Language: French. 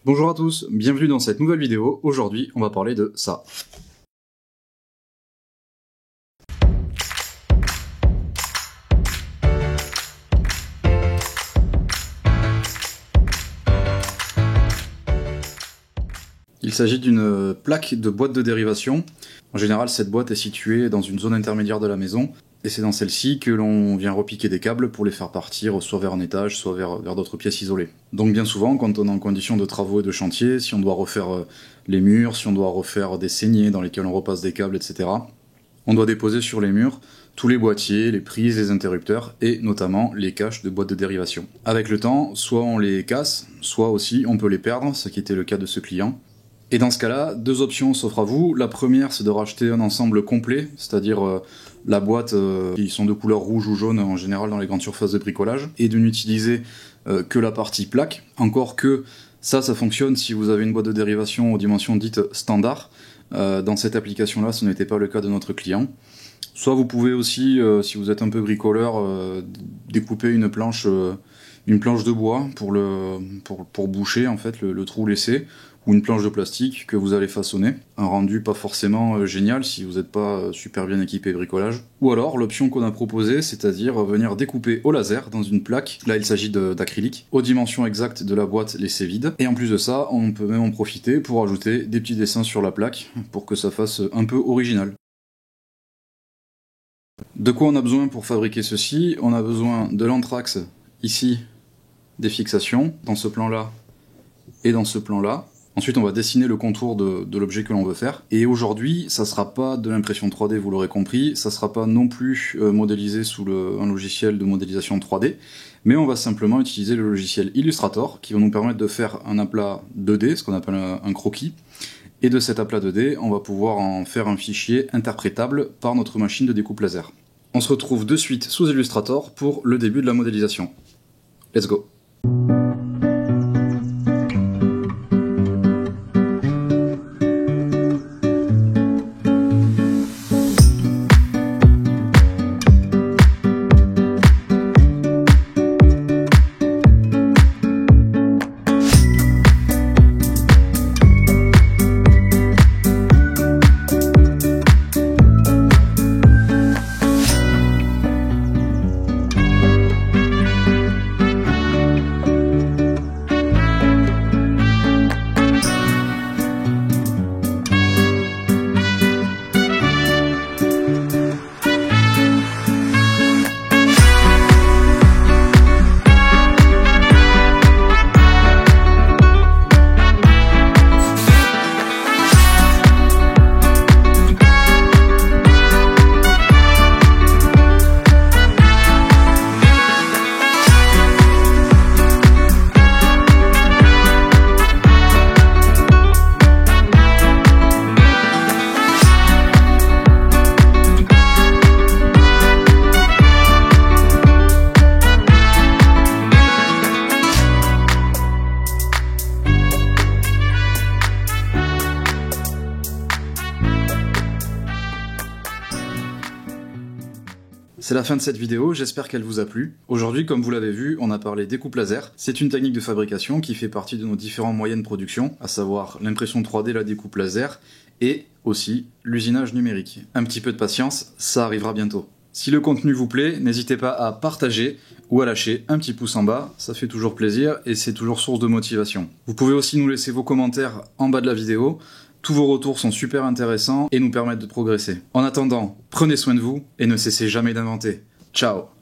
Bonjour à tous, bienvenue dans cette nouvelle vidéo. Aujourd'hui, on va parler de ça. Il s'agit d'une plaque de boîte de dérivation. En général, cette boîte est située dans une zone intermédiaire de la maison, et c'est dans celle-ci que l'on vient repiquer des câbles pour les faire partir soit vers un étage, soit vers d'autres pièces isolées. Donc bien souvent, quand on est en condition de travaux et de chantier, si on doit refaire les murs, si on doit refaire des saignées dans lesquelles on repasse des câbles, etc., on doit déposer sur les murs tous les boîtiers, les prises, les interrupteurs, et notamment les caches de boîtes de dérivation. Avec le temps, soit on les casse, soit aussi on peut les perdre, ce qui était le cas de ce client. Et dans ce cas-là, deux options s'offrent à vous. La première, c'est de racheter un ensemble complet, c'est-à-dire la boîte qui sont de couleur rouge ou jaune en général dans les grandes surfaces de bricolage, et de n'utiliser que la partie plaque. Encore que ça fonctionne si vous avez une boîte de dérivation aux dimensions dites standard. Dans cette application-là, ce n'était pas le cas de notre client. Soit vous pouvez aussi, si vous êtes un peu bricoleur, découper une planche de bois pour boucher en fait le trou laissé, ou une planche de plastique que vous allez façonner. Un rendu pas forcément génial si vous n'êtes pas super bien équipé bricolage. Ou alors l'option qu'on a proposée, c'est-à-dire venir découper au laser dans une plaque, là il s'agit d'acrylique, aux dimensions exactes de la boîte laissée vide. Et en plus de ça, on peut même en profiter pour ajouter des petits dessins sur la plaque, pour que ça fasse un peu original. De quoi on a besoin pour fabriquer ceci? On a besoin de l'anthrax, ici, des fixations, dans ce plan-là et dans ce plan-là. Ensuite, on va dessiner le contour de l'objet que l'on veut faire. Et aujourd'hui, ça sera pas de l'impression 3D, vous l'aurez compris, ça sera pas non plus modélisé sous un logiciel de modélisation 3D, mais on va simplement utiliser le logiciel Illustrator, qui va nous permettre de faire un aplat 2D, ce qu'on appelle un croquis. Et de cet aplat 2D, on va pouvoir en faire un fichier interprétable par notre machine de découpe laser. On se retrouve de suite sous Illustrator pour le début de la modélisation. Let's go! C'est la fin de cette vidéo, j'espère qu'elle vous a plu. Aujourd'hui, comme vous l'avez vu, on a parlé découpe laser. C'est une technique de fabrication qui fait partie de nos différents moyens de production, à savoir l'impression 3D, la découpe laser, et aussi l'usinage numérique. Un petit peu de patience, ça arrivera bientôt. Si le contenu vous plaît, n'hésitez pas à partager ou à lâcher un petit pouce en bas, ça fait toujours plaisir et c'est toujours source de motivation. Vous pouvez aussi nous laisser vos commentaires en bas de la vidéo. Tous vos retours sont super intéressants et nous permettent de progresser. En attendant, prenez soin de vous et ne cessez jamais d'inventer. Ciao!